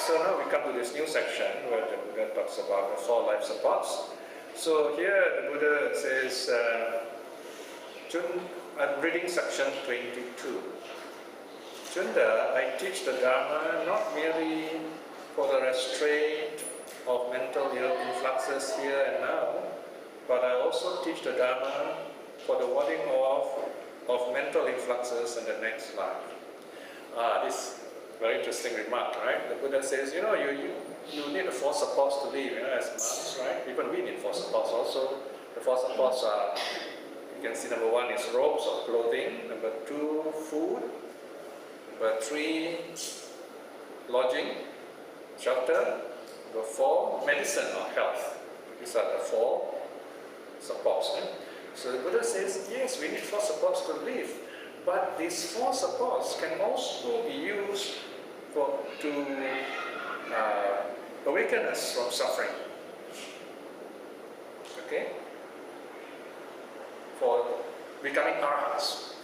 so now we come to this new section where the Buddha talks about the 4 life supports. So here the Buddha says, I'm reading section 22. Chunda, I teach the Dharma not merely for the restraint of mental influxes here and now, but I also teach the Dharma for the warding off of mental influxes in the next life. This very interesting remark, right? The Buddha says, you need the 4 supports to live, as monks, right? Even we need 4 supports also. The 4 supports are, you can see number 1 is robes or clothing, number 2, food, number 3, lodging, shelter, number 4, medicine or health. These are the 4 supports. Right? So the Buddha says, yes, we need 4 supports to live, but these 4 supports can also be used to awaken us from suffering. Okay? For becoming arhats,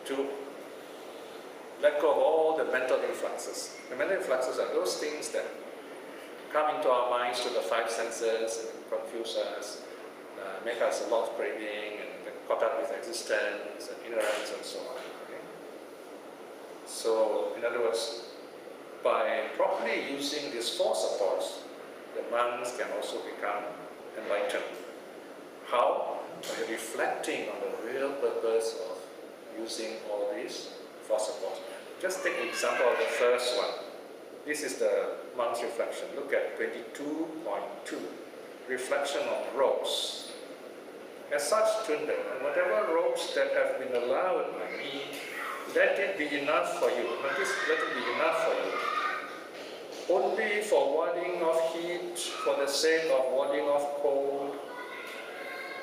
to let go of all the mental influxes. The mental influxes are those things that come into our minds through the 5 senses and confuse us, make us a lot of craving and get caught up with existence and ignorance and so on. Okay? So, in other words, by properly using these 4 supports, the monks can also become enlightened. How? By reflecting on the real purpose of using all these 4 supports. Just take an example of the first one. This is the monk's reflection. Look at 22.2. Reflection on robes. As such, Chunda, and whatever robes that have been allowed by me, let it be enough for you. Notice, let it be enough for you. Only for warding off heat, for the sake of warding off cold,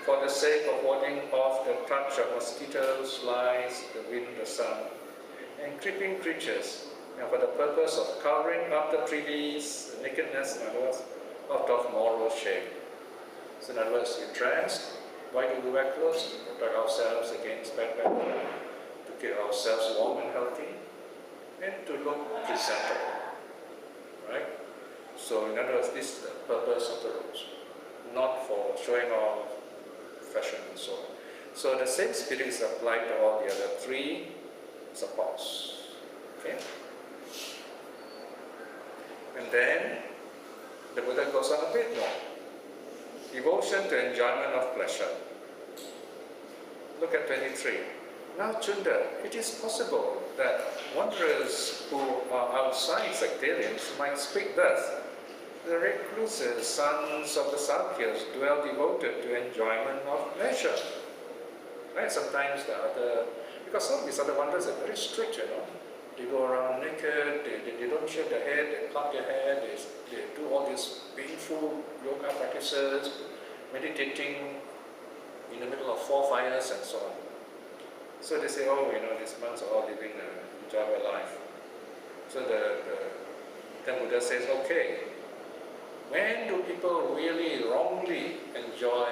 for the sake of warding off the touch of mosquitoes, flies, the wind, the sun, and creeping creatures, and for the purpose of covering up the trees, the nakedness, in other words, out of moral shame. So in other words, you're dressed. Why do we wear clothes? To protect ourselves against bad weather, to keep ourselves warm and healthy, and to look presentable. Right? So in other words, this is the purpose of the robes, not for showing off, fashion and so on. So the same spirit is applied to all the other 3 supports. Okay? And then the Buddha goes on a bit more. Devotion to enjoyment of pleasure. Look at 23. Now, Chunda, it is possible that wanderers who are outside sectarians might speak thus. The recluses, sons of the Sakyas, dwell devoted to enjoyment of pleasure. Right? Sometimes because some of these other wanderers are very strict, They go around naked, they don't shave their head, they cut their hair, they do all these painful yoga practices, meditating in the middle of 4 fires and so on. So they say, these monks are all living an enjoyable life. So then Buddha says, okay, when do people really wrongly enjoy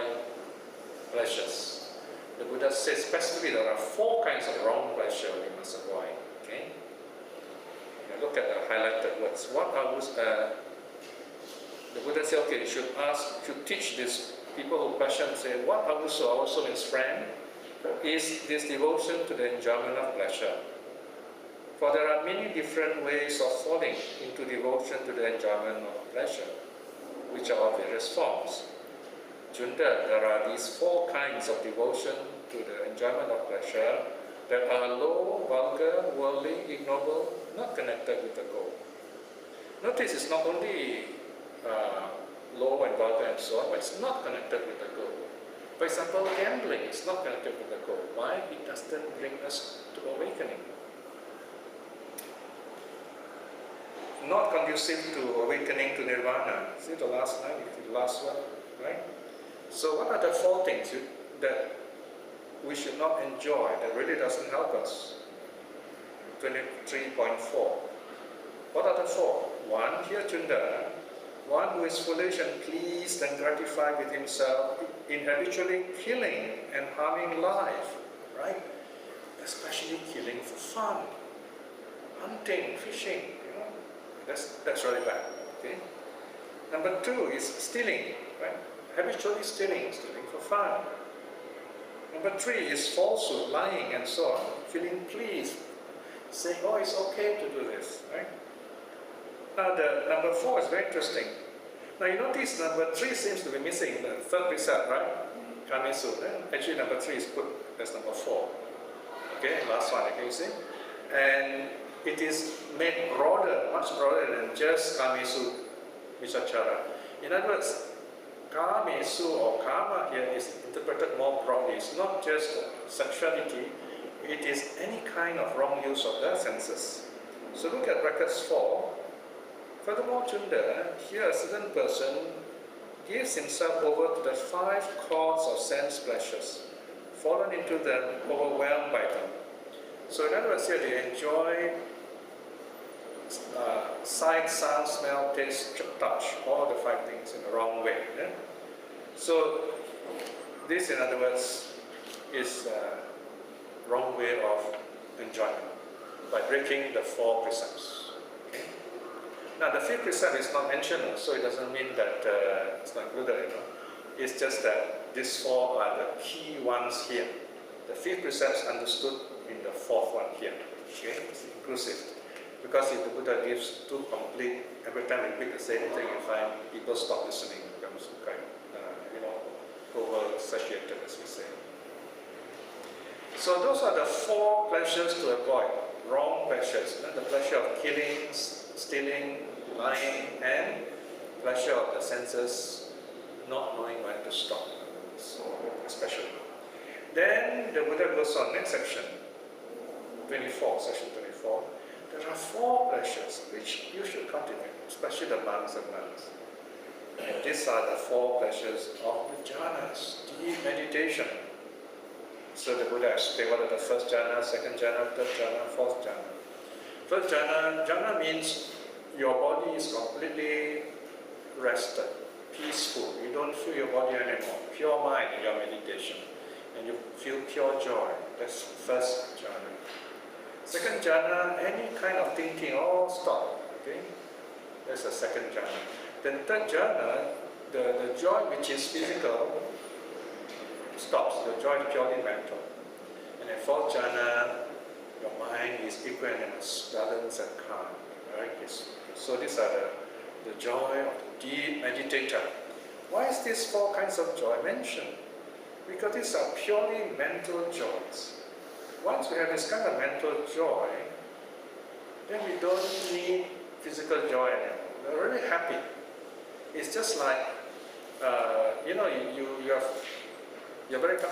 pleasures? The Buddha says specifically there are 4 kinds of wrong pleasure we must avoid. Okay? Look at the highlighted words. What are the Buddha said, okay, you should teach these people who question, say, what also means friend, is this devotion to the enjoyment of pleasure. For there are many different ways of falling into devotion to the enjoyment of pleasure, which are of various forms. Chunda, there are these 4 kinds of devotion to the enjoyment of pleasure that are low, vulgar, worldly, ignoble, not connected with the goal. Notice it's not only low and vulgar and so on, but it's not connected with the goal. For example, gambling is not connected with the goal. Why? It doesn't bring us to awakening. Not conducive to awakening to nirvana. See the last line, the last one, right? So what are the 4 things that we should not enjoy, that really doesn't help us? 23.4. What are the 4? 1, here Chunda, one who is foolish and pleased and gratified with himself in habitually killing and harming life, right? Especially killing for fun, hunting, fishing, That's really bad. Okay. Number 2 is stealing, right? Habitually stealing for fun. Number 3 is falsehood, lying, and so on. Feeling pleased, saying, "Oh, it's okay to do this," right? Now, the number 4 is very interesting. Now, you notice number 3 seems to be missing the third precept, right? Kamesu. Actually, number 3 is put as number 4. Okay, last one, okay, you see? And it is made broader, much broader than just Kamesu Vichachara. In other words, Kamesu or Kama here is interpreted more broadly. It's not just sexuality, it is any kind of wrong use of the senses. So look at brackets 4. Furthermore, Chunda, here a certain person gives himself over to the 5 chords of sense pleasures, fallen into them, overwhelmed by them. So in other words, here they enjoy sight, sound, smell, taste, touch, all the 5 things in the wrong way. Yeah? So this, in other words, is a wrong way of enjoyment by breaking the 4 precepts. Okay? Now the 5th precept is not mentioned, so it doesn't mean that it's not included. It's just that these 4 are the key ones here. The 5th precept is understood in the 4th one here. Okay? It's inclusive. Because if the Buddha gives too complete, every time we repeat the same thing, you find people stop listening, it becomes kind over-saturated, as we say. So those are the 4 pleasures to avoid, wrong pleasures. The pleasure of killing, stealing, lying, and pleasure of the senses, not knowing when to stop. So, especially. Then the Buddha goes on, next section, 24, section 24. There are 4 pleasures which you should cultivate, especially the monks and nuns. And these are the 4 pleasures of the jhanas, deep meditation. So the Buddha explained what are the first jhana, second jhana, third jhana, fourth jhana. First jhana means your body is completely rested, peaceful. You don't feel your body anymore. Pure mind in your meditation. And you feel pure joy. That's first jhana. Second jhana, any kind of thinking, all stop. Okay? That's the second jhana. Then third jhana, the joy which is physical stops. The joy is purely mental. And then fourth jhana, your mind is equanimous, balanced and calm. Right? So these are the joy of the deep meditator. Why is these 4 kinds of joy mentioned? Because these are purely mental joys. Once we have this kind of mental joy, then we don't need physical joy anymore. We're really happy. It's just like,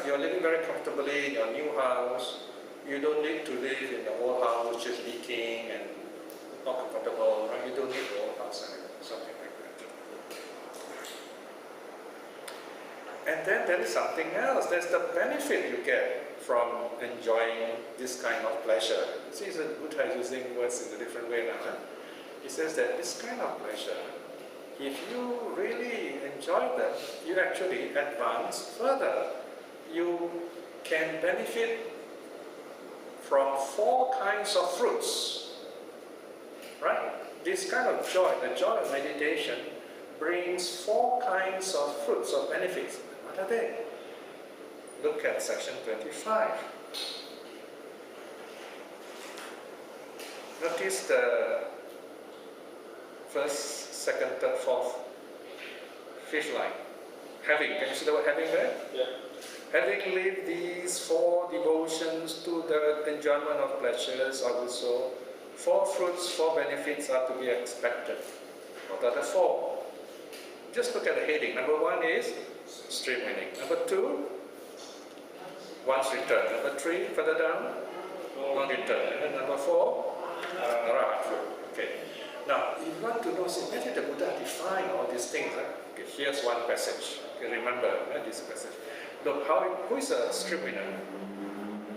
you're living very comfortably in your new house. You don't need to live in the old house which is leaking and not comfortable. Right? You don't need the old house anymore. Something like that. And then there is something else. There's the benefit you get from enjoying this kind of pleasure. You see, the Buddha is using words in a different way now. Huh? He says that this kind of pleasure, if you really enjoy them, you actually advance further. You can benefit from 4 kinds of fruits. Right? This kind of joy, the joy of meditation, brings 4 kinds of fruits or benefits. What are they? Look at section 25. Notice the first, second, third, fourth, 5th line. Having, can you see the word having there? Yeah. Having lived these 4 devotions to the enjoyment of pleasures, also 4 fruits, 4 benefits are to be expected. What are the 4? Just look at the heading. Number 1 is stream winning. Number 2, once return. Number 3, further down, non-return. And then number 4, arahat fruit. Okay. Now, if you want to know, see, where did the Buddha define all these things? Okay, here's one passage. Okay, remember this passage. Look, who is a stream winner?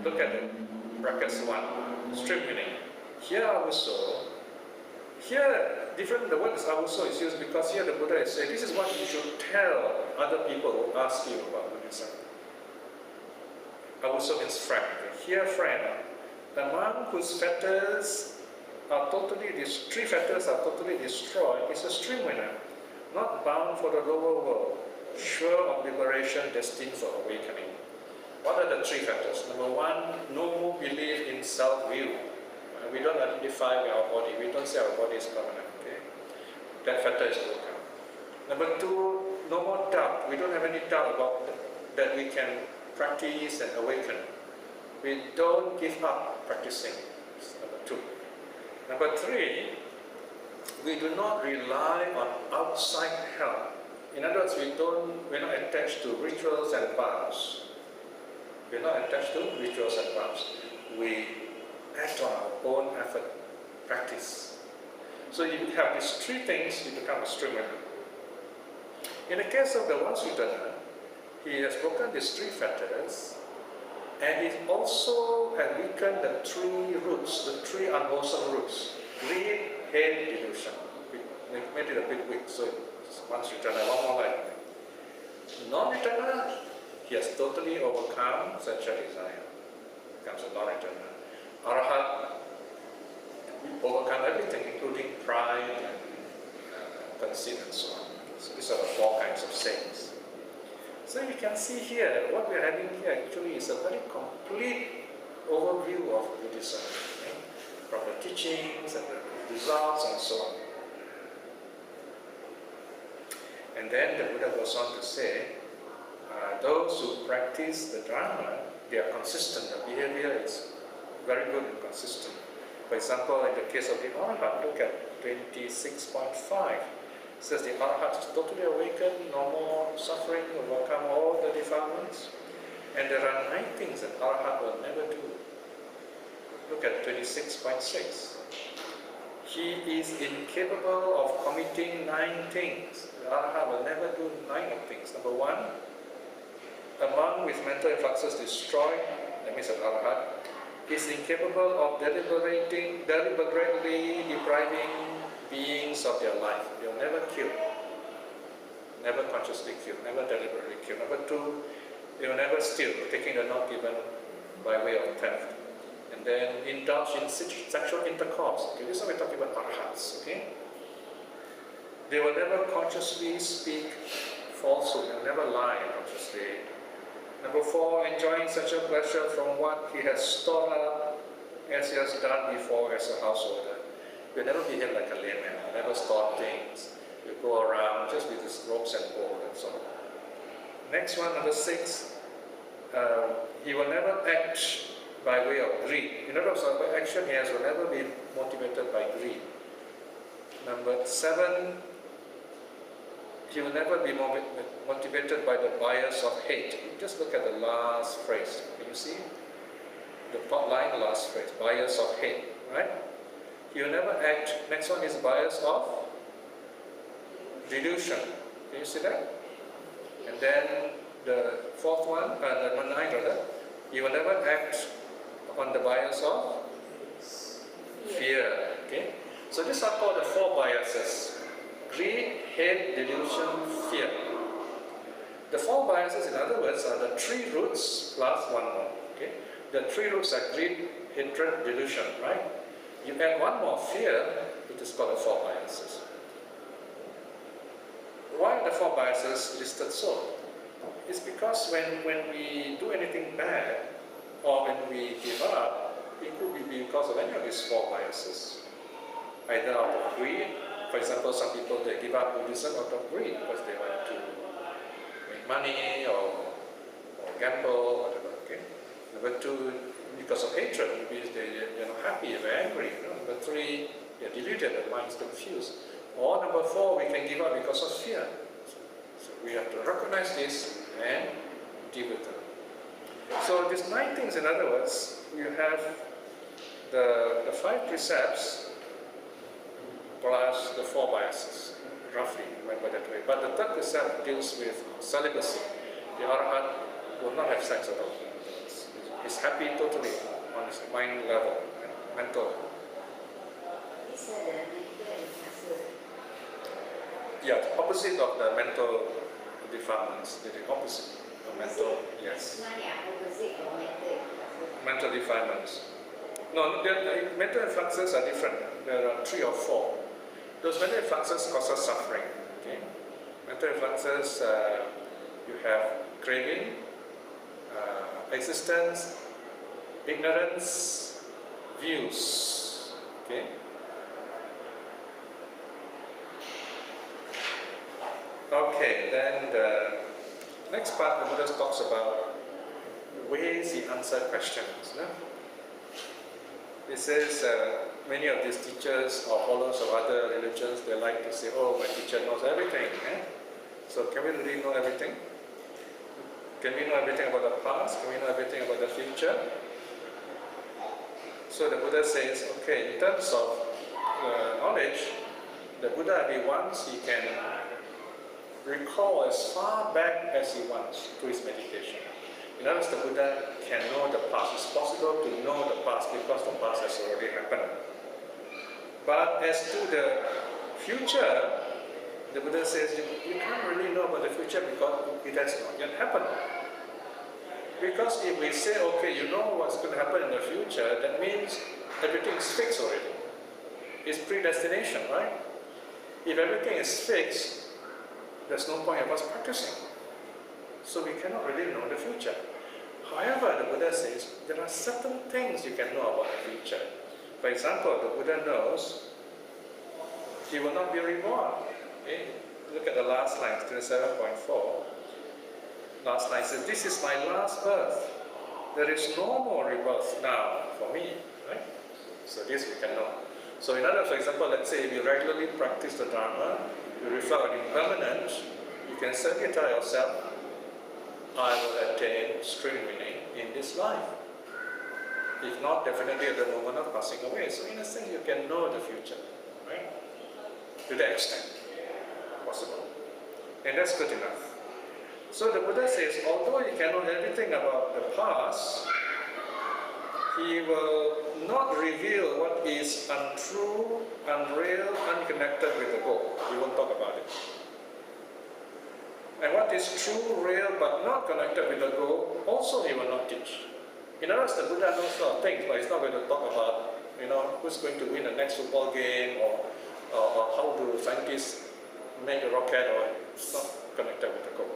Look at the brackets 1. Stream winning. Here also, the word awuso is used because here the Buddha is saying, this is what you should tell other people who ask you about Buddhism. Awuso means friend. Here, friend, the monk whose fetters are totally, these three fetters are totally destroyed, is a stream winner, not bound for the lower world, sure of liberation, destined for awakening. What are the three fetters? Number one, no more belief in self-view. We don't identify with our body. We don't say our body is permanent. Okay? That fetter is overcome. Number two, no more doubt. We don't have any doubt about that we can practice and awaken. We don't give up practicing. That's number two. Number three, we do not rely on outside help. In other words, we're not attached to rituals and vows. We're not attached to rituals and vows. We act on our own effort, practice. So you have these three things, you become a stream winner. In the case of the Vasudana, he has broken these three fetters, and he also has weakened the three roots, the three unwholesome roots: greed, hate, delusion. We made it a bit weak, so it's Vasudana, one more line. Non-returner, he has totally overcome sensual desire, becomes a non-returner. Arahat, overcome everything, including pride and conceit and so on. So these are the four kinds of saints. So you can see here, what we are having here actually is a very complete overview of Buddhism, okay? From the teachings and the results and so on. And then the Buddha goes on to say, those who practice the Dharma, they are consistent. The behavior is very good and consistent. For example, in the case of the Arahat, look at 26.5. It says the Arahat is totally awakened, no more suffering, overcome all the defilements. And there are 9 things that Arahat will never do. Look at 26.6. He is incapable of committing 9 things. The Arahat will never do 9 things. Number 1, a monk with mental influxes destroyed, that means an Arahat, is incapable of deliberately depriving beings of their life. They will never kill, never consciously kill, never deliberately kill. Number 2, they will never steal, taking the not given by way of theft. And then indulge in sexual intercourse. Okay, this is what we're talking about Arahats. Okay? They will never consciously speak falsehood, they will never lie consciously. Number 4, enjoying sexual pleasure from what he has stored up as he has done before as a householder. He'll never behave like a layman, he'll never store things. He'll go around just with his ropes and bowl and so on. Next one, number 6, he will never act by way of greed. In other words, the action he has will never be motivated by greed. Number 7, he will never be motivated by the bias of hate. Just look at the last phrase. Can you see? The top line, last phrase, bias of hate, right? He will never act. Next one is bias of delusion. Can you see that? And then the fourth one, number 9 rather, he will never act on the bias of fear. Okay? So these are called the 4 biases: greed, hate, delusion, fear. The 4 biases, in other words, are the 3 roots plus 1 more. Okay? The 3 roots are greed, hatred, delusion, right? You add 1 more, fear, it is called the 4 biases. Why are the 4 biases listed so? It's because when we do anything bad, or when we give up, it could be because of any of these 4 biases. Either out of greed. For example, some people, they give up Buddhism out of greed because they want to make money or gamble or whatever. Okay? Number 2, because of hatred, maybe they're not happy, they're angry. You know? Number 3, they're deluded, their mind is confused. Or number 4, we can give up because of fear. So we have to recognize this and deal with them. So these 9 things, in other words, you have the 5 precepts plus the 4 biases, roughly, remember that way. But the 3rd precept deals with celibacy. The Arahat will not have sex at all. He's happy totally on his mind level, mental. Yeah, the opposite of the mental defilements. The opposite of mental, yes. Mental defilements. No, mental influxes are different. There are 3 or 4. Those mental influxes cause us suffering. Okay? Mental influxes, you have craving, existence, ignorance, views. Okay? Okay, then the next part, the Buddha talks about ways he answered questions. No? He says many of these teachers or followers of other religions, they like to say, oh, my teacher knows everything. Eh? So can we really know everything? Can we know everything about the past? Can we know everything about the future? So the Buddha says, okay, in terms of knowledge, the Buddha, he wants, he can recall as far back as he wants through his meditation. In other words, the Buddha can know the past. It's possible to know the past because the past has already happened. But as to the future, the Buddha says you can't really know about the future because it has not yet happened. Because if we say, okay, you know what's going to happen in the future, that means everything is fixed already. It's predestination, right? If everything is fixed, there's no point of us practicing. So we cannot really know the future. However, the Buddha says there are certain things you can know about the future. For example, the Buddha knows he will not be reborn. Okay? Look at the last line, 27.4. Last line says, this is my last birth. There is no more rebirth now for me. Right? So this we can know. So in other words, for example, let's say if you regularly practice the Dharma, you reflect on impermanence, you can certainly tell yourself, I will attain supreme meaning in this life. If not, definitely at the moment of passing away. So in a sense, you can know the future, right? To that extent, possible. And that's good enough. So the Buddha says, although he can know everything about the past, he will not reveal what is untrue, unreal, unconnected with the goal. We won't talk about it. And what is true, real, but not connected with the goal, also he will not teach. In other words, the Buddha knows a lot of things, but he's not going to talk about, who's going to win the next football game, or how do scientists make a rocket, or it's not connected with the goal.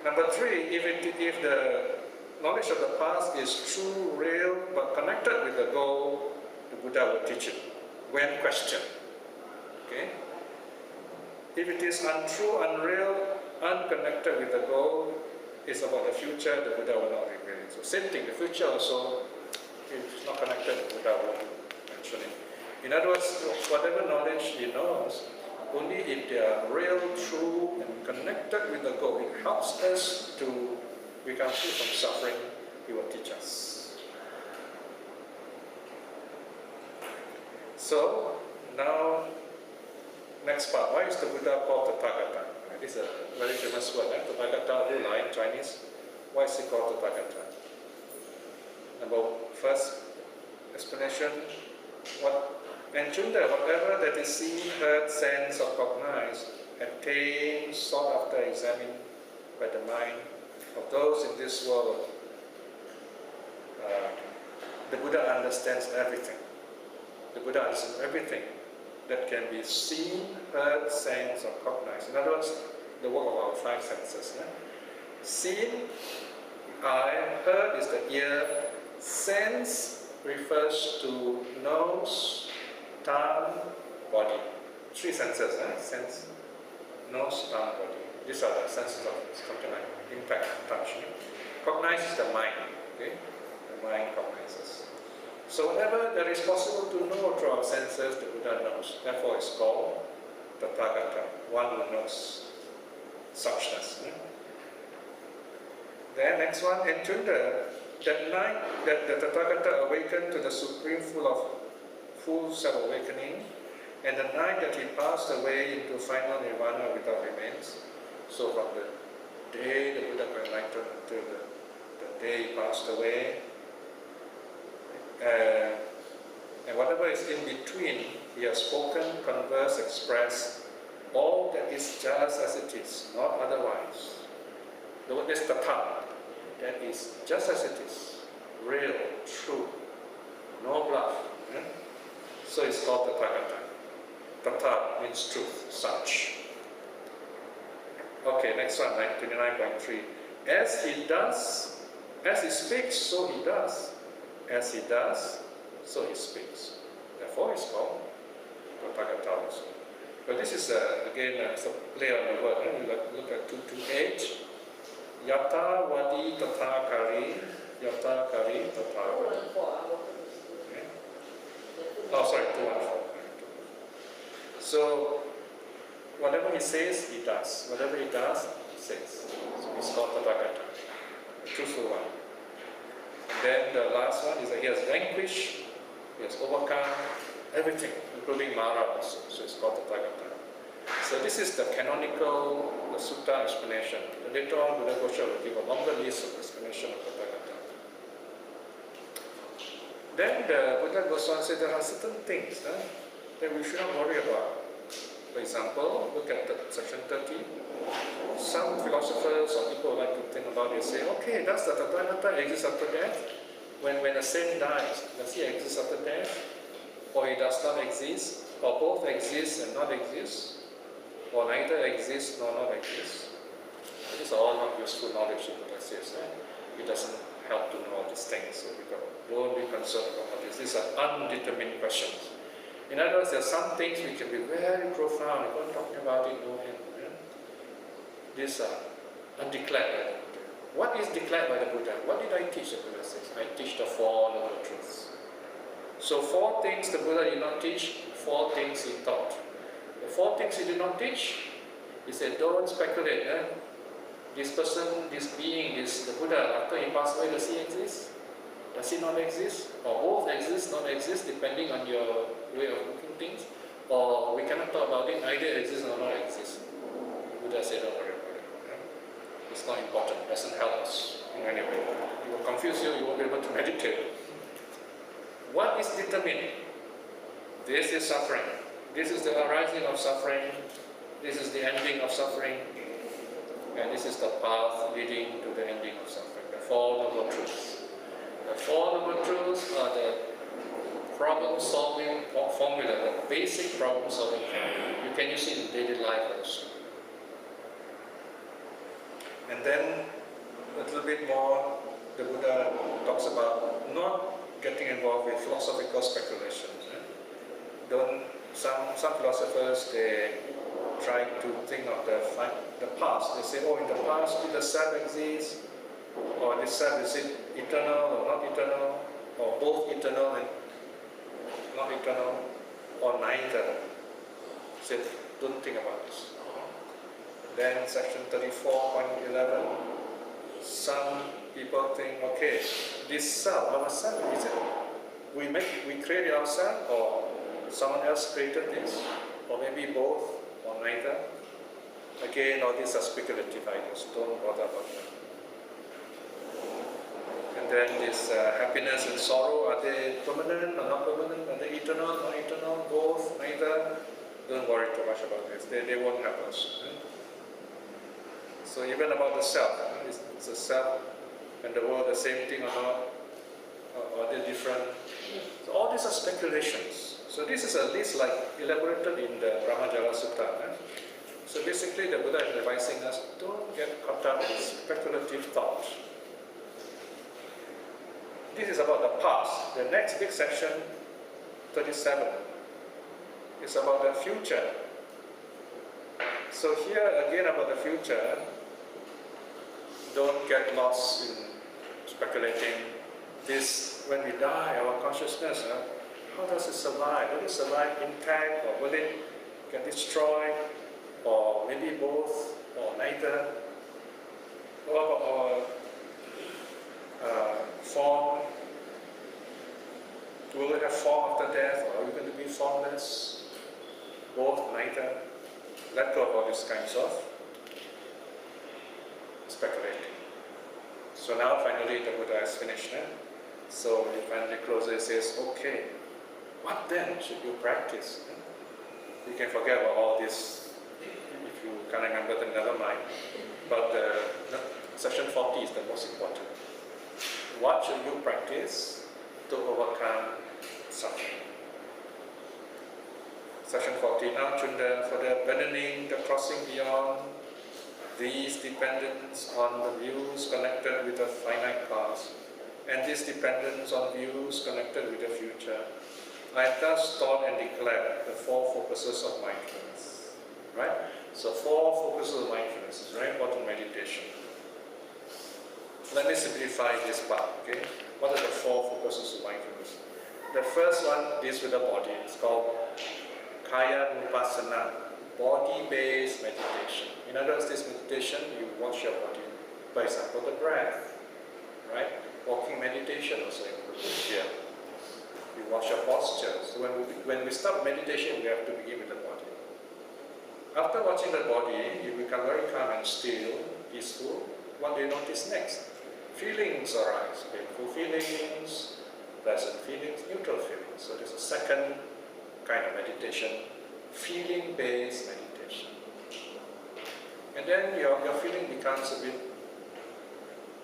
Number 3, if the knowledge of the past is true, real, but connected with the goal, the Buddha will teach it when questioned. Okay? If it is untrue, unreal, unconnected with the goal, it's about the future, the Buddha will not reveal it. So same thing, the future also, if it's not connected, the Buddha won't mention it. In other words, whatever knowledge he knows, only if they are real, true, and connected with the goal, it helps us to become free from suffering, he will teach us. So, now, next part, why is the Buddha called Tathagata? This is a very famous word, Tathagata, in Chinese. Why is he called Tathagata? First explanation, and Chunda, whatever that is seen, heard, sensed, or cognized, attained, sought after, examined by the mind of those in this world, the Buddha understands everything. The Buddha understands everything that can be seen, heard, sensed, or cognized. In other words, the work of our 5 senses. Seen, eye, heard is the ear, sense refers to nose, tongue, body. 3 senses, sense, nose, tongue, body. These are the senses of something like impact, touch. Cognize is the mind. Okay? The mind cognizes. So whatever that is possible to know through our senses, the Buddha knows. Therefore it's called Tathagata, one who knows suchness. Then next one, and Chunda, that night that the Tathagata awakened to the supreme full self-awakening, and the night that he passed away into final nirvana without remains. So from the day the Buddha got enlightened to the day he passed away, and whatever is in between, he has spoken, conversed, expressed, all that is just as it is, not otherwise. The word is tatha, that is just as it is, real, true, no bluff. So it's called Tathagata. Tatha means truth, such. Okay, next one, 29.3. As he speaks, so he does. As he does, so he speaks. Therefore, it's called Tathagata also. But this is again a play on the word. You look at 228. Yata Vadi Tatha Kari, Yata Kari Tatha Vadi. Okay. Oh, sorry, 214. So, whatever he says, he does. Whatever he does, he says. So it's called Tathagata, the truthful one. Then the last one is that he has vanquished, he has overcome everything, including Mara also. So it's called Tathagata. So this is the canonical, the sutta explanation. Later on, Buddhaghosa will give a longer list of explanation of Tathagata. Then the Buddha goes on to say there are certain things that we should not worry about. For example, look at section 30. Some philosophers or people like to think about it, say, okay, does the Tathagata exist after death? When a saint dies, does he exist after death? Or he does not exist? Or both exist and not exist? Or neither exist nor not exist? These are all not useful knowledge, Buddha says. It doesn't help to know all these things, so don't be concerned about this. These are undetermined questions. In other words, there are some things which can be very profound. If one talking about it, no end. These are undeclared by the Buddha. What is declared by the Buddha? What did I teach, the Buddha says? I teach the Four Noble Truths. So 4 things the Buddha did not teach, 4 things he taught. The 4 things he did not teach, he said, don't speculate. This person, this being, the Buddha, after he passed away, does he exist? Does he not exist? Or both exist, not exist, depending on your way of looking things? Or we cannot talk about it, either exist or not exist. The Buddha said, don't worry about it. It's not important, it doesn't help us in any way. It will confuse you, you won't be able to meditate. What is determined? This is suffering. This is the arising of suffering. This is the ending of suffering. And this is the path leading to the ending of suffering. The Four Noble Truths. The Four Noble Truths are the problem-solving formula, the basic problem-solving formula. You can use it in daily life also. And then a little bit more, the Buddha talks about not getting involved with philosophical speculations. Some philosophers, they try to think of the past. They say, oh, in the past, did the self exist? Or this self, is it eternal or not eternal? Or both eternal and not eternal? Or neither? Said, don't think about this. Then section 34.11, some people think, okay, this self, our self, is it? We created ourselves, or someone else created this, or maybe both, or neither. Again, all these are speculative ideas. Don't bother about them. And then this happiness and sorrow, are they permanent or not permanent? Are they eternal, not eternal, both, neither? Don't worry too much about this. They won't help us. So even about the self, is the self and the world the same thing or not? Or are they different? So all these are speculations. So this is a list like elaborated in the Brahmajala Sutta. So basically the Buddha is advising us, don't get caught up in speculative thought. This is about the past. The next big section, 37, is about the future. So here again about the future, don't get lost in speculating. This, when we die, our consciousness, how does it survive? Will it survive intact, or will it get destroyed, or maybe both, or neither? Or form? Will it have form after death, or are we going to be formless? Both, neither? Let go of all these kinds of speculating. So now finally the Buddha has finished. So he finally closes and says, okay, what then should you practice? You can forget about all this. If you can't remember, then never mind. But section 40 is the most important. what should you practice to overcome suffering? Section 40, now Chunda, for the abandoning, the crossing beyond these dependence on the views connected with the finite past, and this dependence on views connected with the future, I thus taught and declared the 4 focuses of mindfulness. Right? So 4 focuses of mindfulness is very important meditation. Let me simplify this part, okay? What are the 4 focuses of mindfulness? The first one deals with the body. It's called Kaya Nupassana, body-based meditation. In other words, this meditation, you watch your body. For example, the breath, right? Walking meditation also includes here. You watch your posture. So when we start meditation, we have to begin with the body. After watching the body, you become very calm and still, peaceful. What do you notice next? Feelings arise, painful feelings, pleasant feelings, neutral feelings. So there's a second kind of meditation, feeling-based meditation. And then your feeling becomes a bit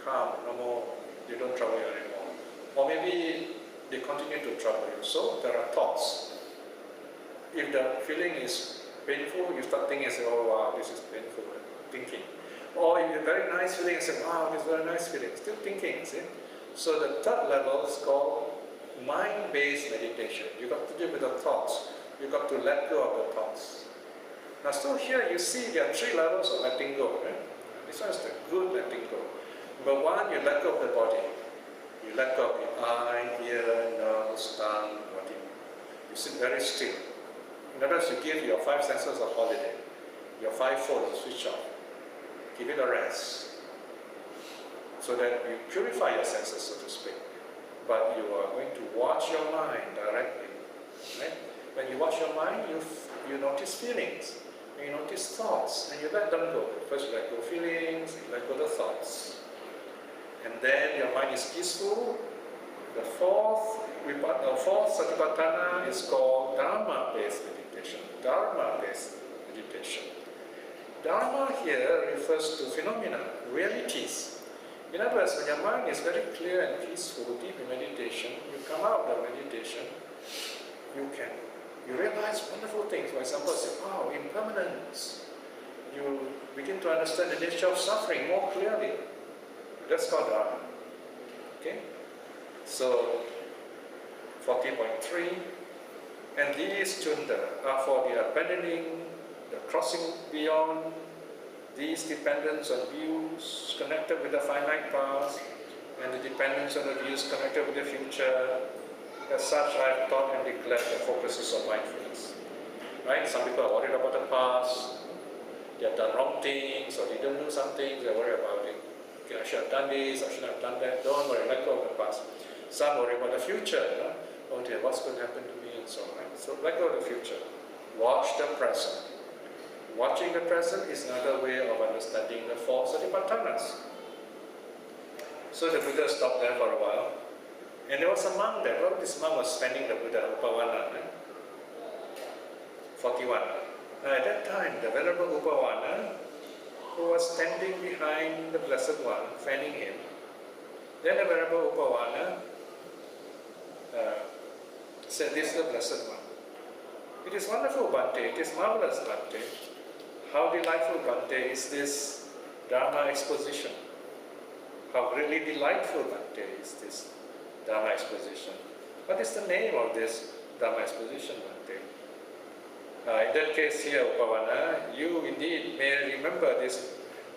calm, no more, they don't trouble you anymore. Or maybe they continue to trouble you. So there are thoughts. If the feeling is painful, you start thinking, say, oh wow, this is painful, thinking. Or if you're very nice feeling, you say, wow, this is very nice feeling, still thinking, see? So the third level is called mind-based meditation. You got to deal with the thoughts. You got to let go of the thoughts. Now still here you see there are 3 levels of letting go. Right? This one is the good letting go. Number 1, you let go of the body. You let go of the eye, ear, nose, tongue, body. You sit very still. In other words, you give your 5 senses a holiday. Your 5 phones switch off. Give it a rest. So that you purify your senses, so to speak. But you are going to watch your mind directly. Right? When you watch your mind, you notice feelings. You notice thoughts, and you let them go. First you let go feelings, you let go the thoughts. And then your mind is peaceful. The fourth Satipatthana is called Dharma-based meditation. Dharma-based meditation. Dharma here refers to phenomena, realities. In other words, when your mind is very clear and peaceful, deep in meditation, you come out of meditation, you realize wonderful things. For example, say, wow, impermanence. You begin to understand the nature of suffering more clearly. That's called Dharma. Okay? So, 40.3, and these Chunda are for the abandoning, the crossing beyond these dependence on views connected with the finite past, and the dependence on the views connected with the future. As such, I have taught and declared the focuses of mindfulness. Right? Some people are worried about the past, they have done wrong things, or they don't do some things, they worry about it. Okay, I should have done this, I shouldn't have done that. Don't worry, let go of the past. Some worry about the future. Oh dear, what's going to happen to me, and so on. Right? So let go of the future. Watch the present. Watching the present is another way of understanding the 4 Satipatthanas. So the Buddha stopped there for a while. And there was a monk there. Well, this monk was spending the Buddha, Upawana. 41. Now at that time, the Venerable Upawana, who was standing behind the Blessed One, fanning him, then the Venerable Upawana said, this is the Blessed One. It is wonderful, Bhante. It is marvelous, Bhante. How delightful, Bhante, is this Dharma exposition. How really delightful, Bhante, is this Dharma exposition. What is the name of this Dharma exposition, Bhante? In that case here, Upawana, you indeed may remember this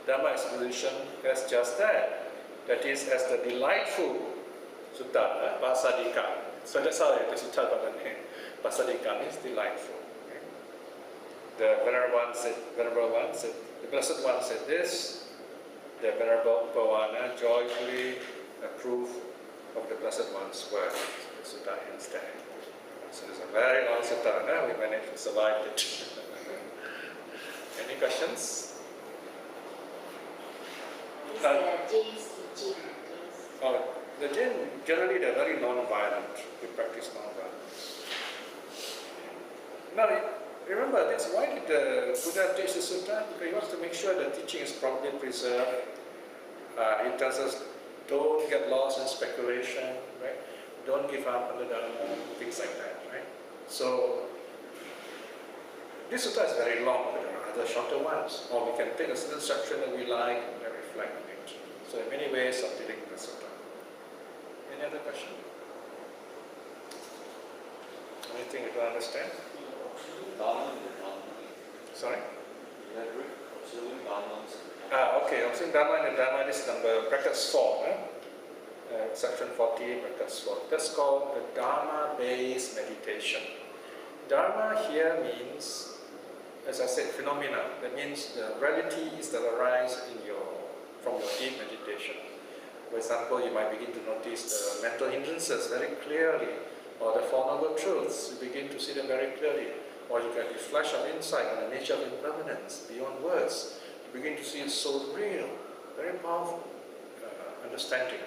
Dharma exposition as just that. That is, as the delightful Sutta, Pasadika. So that's how the Sutta got the name. Pasadika means delightful. Okay? The Venerable One said, the Blessed One said this. The Venerable Upawana joyfully approved of the Blessed One's word. The Sutta ends there. So it's a very long Sutta. Now we managed to survive it. Any questions? Is Jain's teaching? Oh, the Jain, generally they're very non-violent. They practice non-violence. Now, remember, that's why did the Buddha teach the Sutta? Because he wants to make sure the teaching is properly preserved. He tells us Don't get lost in speculation, right? Don't give up on the Dharma, things like that, right? So, this sutta is very long, but there are other shorter ones. Or we can take a certain section that we like and then reflect on it. So, there are many ways of dealing with the sutta. Any other question? Anything you don't understand? Sorry? Okay, observing Dharma and the Dharma, this is number brackets 4. Section 40, brackets 4. That's called the Dharma-based meditation. Dharma here means, as I said, phenomena. That means the realities that arise from your deep meditation. For example, you might begin to notice the mental hindrances very clearly, or the Four Noble Truths, you begin to see them very clearly. Or you get a flash of insight on the nature of impermanence beyond words. You begin to see it so real, very powerful understanding.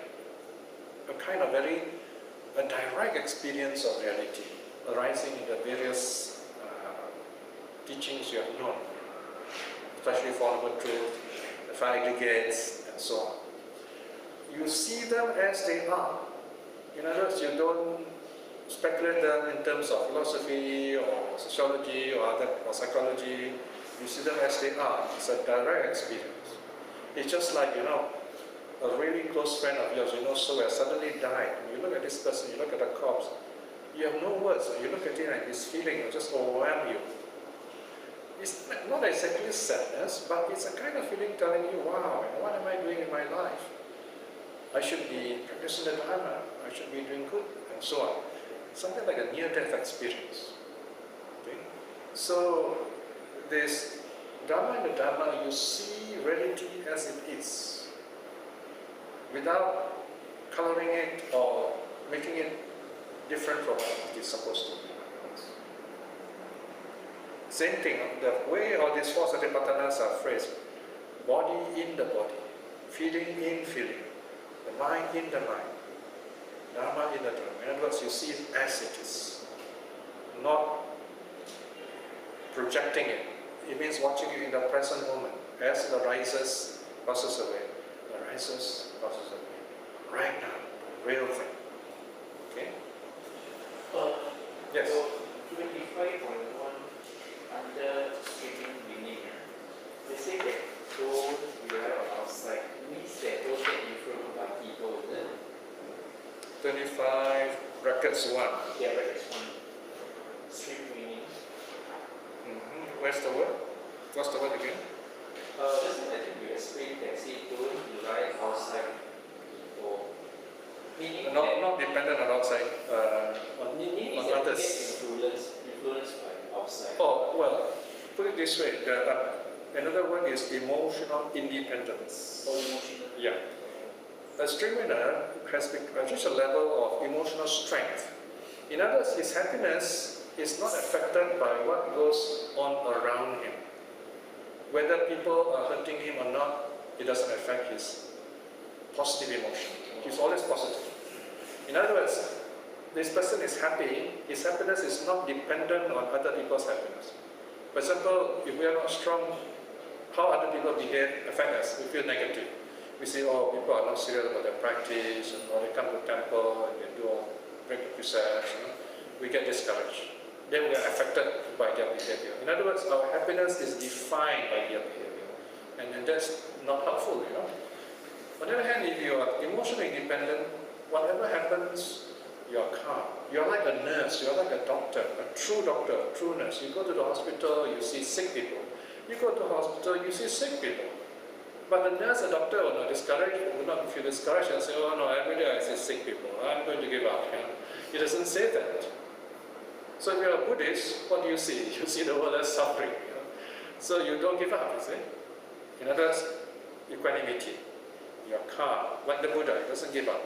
A kind of a direct experience of reality arising in the various teachings you have known, especially Four Noble Truths, the Five Aggregates, and so on. You see them as they are. In other words, you don't speculate them in terms of philosophy or sociology or psychology. You see them as they are. It's a direct experience. It's just like, a really close friend of yours, so well, suddenly died. And you look at this person, you look at the corpse, you have no words. You look at it and this feeling will just overwhelm you. It's not exactly sadness, but it's a kind of feeling telling you, wow, what am I doing in my life? I should be practicing the Dharma, I should be doing good, and so on. Something like a near-death experience. Okay? So, this Dharma and the Dharma, you see reality as it is, without coloring it or making it different from what it is supposed to be. Same thing, the way all these four satipatthanas are phrased: body in the body, feeling in feeling, the mind in the mind, Dharma in the Dharma. In other words, you see it as it is, not projecting it. It means watching it in the present moment. As it arises, passes away. Arises, passes away. Right now, real thing. Okay? Yes? So, 25.1 under streaming beginning, they say that don't rely on outside. Means that don't get influenced by people, is it? 25 brackets 1. Yeah, brackets 1. Stream meaning. Where's the word? What's the word again? Just I think you explained that, say, don't rely outside people. Meaning Not dependent on outside, meaning on is that others. get influenced by outside. Oh, well, put it this way. Another word is emotional independence. Or emotional. Yeah. A stream winner has reached a level of emotional strength. In other words, his happiness is not affected by what goes on around him. Whether people are hurting him or not, it doesn't affect his positive emotion. He's always positive. In other words, this person is happy, his happiness is not dependent on other people's happiness. For example, if we are not strong, how other people behave affect us. We feel negative. We say, oh, people are not serious about their practice, or they come to the temple and they do all break the precepts. We get discouraged. Then we are affected by their behavior. In other words, our happiness is defined by their behavior. And that's not helpful, On the other hand, if you are emotionally independent, whatever happens, you are calm. You are like a nurse, you are like a doctor, a true doctor, a true nurse. You go to the hospital, you see sick people. You go to the hospital, you see sick people. But the nurse, the doctor will not discourage, will not feel discouraged and say, oh no, every day I see sick people, I'm going to give up. He doesn't say that. So if you're a Buddhist, what do you see? You see the world as suffering. So you don't give up, you see. In other words, equanimity. You're calm, like the Buddha, he doesn't give up.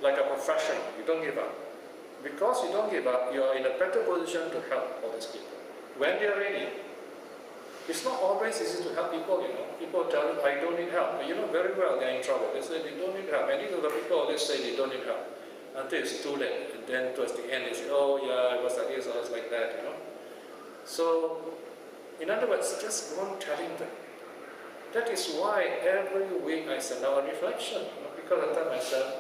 Like a professional, you don't give up. Because you don't give up, you are in a better position to help all these people. When they are ready, it's not always easy to help people, People tell you, I don't need help. But you know very well they're in trouble. They say they don't need help. And these are the people always say they don't need help. Until it's too late. And then towards the end they say, oh yeah, it was like this, or it's like that, So, in other words, just go on telling them. That is why every week I send out a reflection. because I tell myself,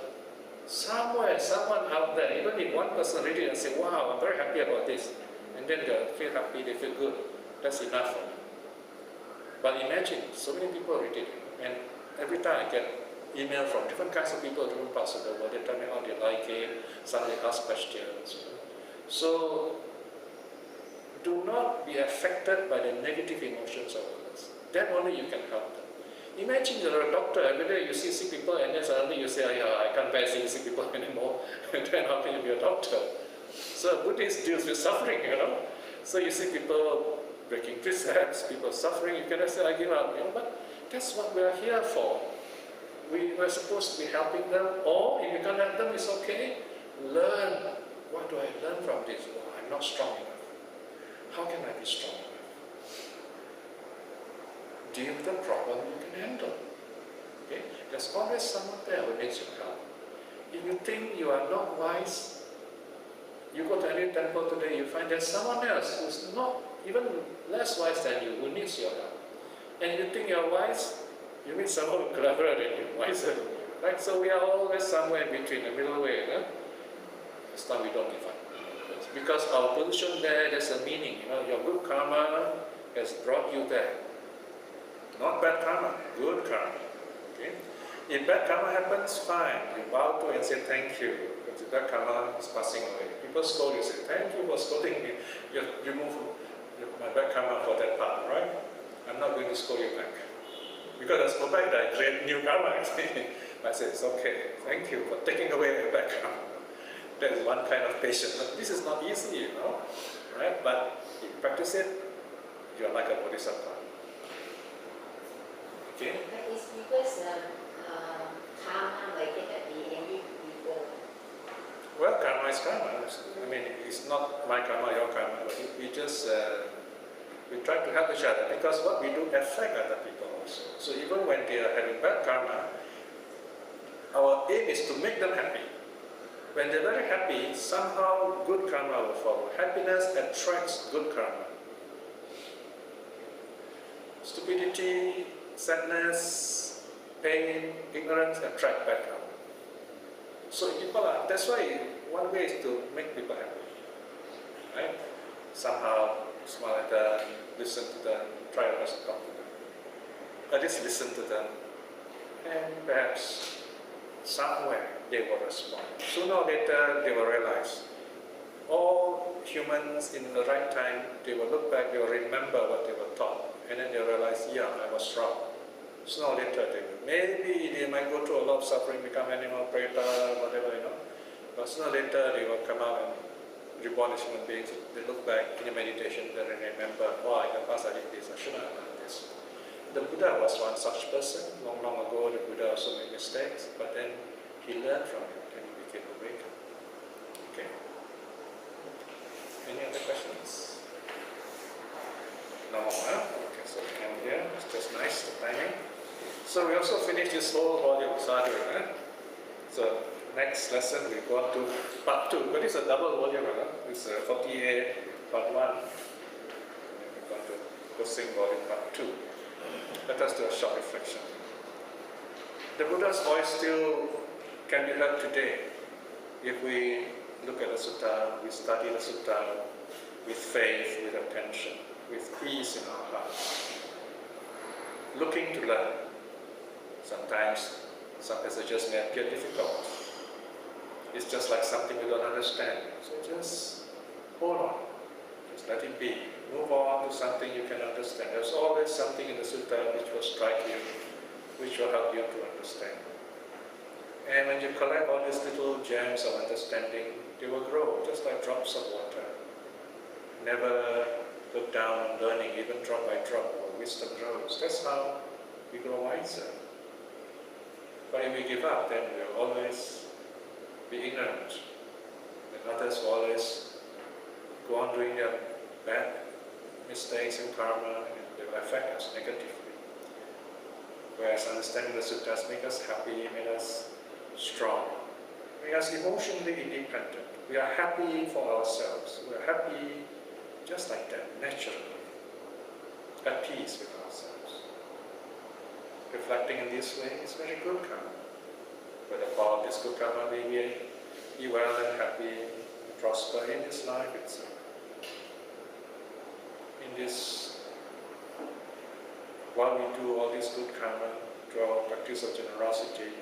somewhere, someone out there, even if one person read it and say, wow, I'm very happy about this, and then they feel happy, they feel good, that's enough for me. But imagine, so many people read it, and every time I get email from different kinds of people, different parts of the world, they tell me how they like it, some they ask questions. So, do not be affected by the negative emotions of others. Then only you can help them. Imagine you're a doctor, every day you see sick people, and then suddenly you say, oh, yeah, I can't bear seeing sick people anymore, and then how can you be a doctor? So Buddhist deals with suffering, you know. So you see people breaking precepts, people suffering, you cannot say, I give up, you know, but that's what we are here for. We're supposed to be helping them, or if you can't help them, it's okay. Learn. What do I learn from this? Oh, I'm not strong enough. How can I be strong enough? Deal with the problem you can handle. Okay? There's always someone there who needs your help. If you think you are not wise, you go to any temple today, you find there's someone else who's not even less wise than you, who needs your help. And you think you're wise, you meet someone who's cleverer than you, wiser than you. Right? So we are always somewhere in between, the middle way. This time we don't give up. Because our position there's a meaning. You know, your good karma has brought you there. Not bad karma, good karma. Okay? If bad karma happens, fine. You bow to and say thank you. Because bad karma is passing away. People scold you, say thank you for scolding me. You remove my bad karma for that part, right? I'm not going to scold you back. Because I scold back, I create new karma. I say it's okay. Thank you for taking away the bad karma. That is one kind of patience. But this is not easy, you know, right? But if you practice it, you are like a bodhisattva. Okay? That is because karma might get at the end people. Well, karma is karma. I mean, it's not my karma, your karma. But we just we try to help each other because what we do affects other people also. So even when they are having bad karma, our aim is to make them happy. When they're very happy, somehow good karma will follow. Happiness attracts good karma. Stupidity, sadness, pain, ignorance attract bad karma. So people are, that's why one way is to make people happy. Right? Somehow smile at them, listen to them, try your best to talk to them. At least listen to them. And perhaps somewhere they will respond. Sooner or later they will realize. All humans in the right time, they will look back, they will remember what they were taught. And then they will realize, yeah, I was wrong. Sooner or later they will. Maybe they might go through a lot of suffering, become animal, preta, whatever, you know. But sooner or later they will come out and reborn as human beings. They look back in the meditation, they remember, oh, in the past I did this, I shouldn't have done this. The Buddha was one such person. Long, long ago, the Buddha also made mistakes, but then he learned from it and he became awakened. Okay. Any other questions? No more, huh? Okay, so we end here. It's just nice, the timing. So we also finished this whole volume, Sadhu, huh? So next lesson we go on to part 2. But it's a double volume, huh? It's 48, part 1. And then we go on to Hosing volume part 2. Let us do a short reflection. The Buddha's voice still can be heard today if we look at the sutta, we study the sutta with faith, with attention, with peace in our hearts, looking to learn. Sometimes some passages may appear difficult. It's just like something we don't understand. So just hold on, just let it be. Move on to something you can understand. There's always something in the sutta which will strike you, which will help you to understand. And when you collect all these little gems of understanding, they will grow just like drops of water. Never look down on learning, even drop by drop, or wisdom grows. That's how we grow wiser. But if we give up, then we'll always be ignorant. And others will always go on doing their bad mistakes in karma, and they will affect us negatively. Whereas understanding the suttas make us happy, make us strong, make us emotionally independent. We are happy for ourselves. We are happy just like that, naturally, at peace with ourselves. Reflecting in this way is very good karma. for the power of this good karma may be well and happy, prosper in this life itself. In this, while we do all this good karma through our practice of generosity,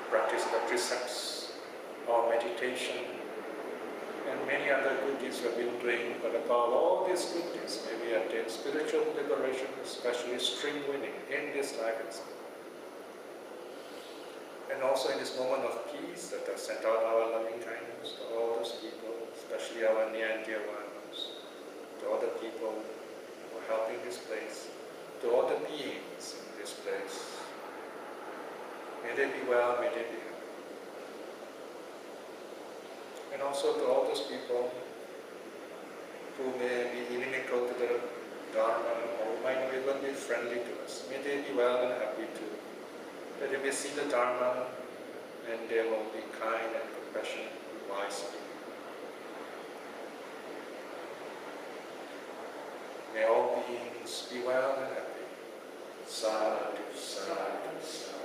practice of the precepts, our meditation, and many other good deeds we have been doing, but above all these good deeds, may we attain spiritual liberation, especially stream winning in this life itself. And also in this moment of peace, that has sent out our loving kindness to all those people, especially our near and dear ones, to all the people who are helping this place, to all the beings in this place. May they be well, may they be happy. And also to all those people who may be inimical to the Dharma or might not even be friendly to us. May they be well and happy too. That they may see the Dharma and they will be kind and compassionate and wise people. May all beings be well and happy. Sadhu, sadhu, sadhu.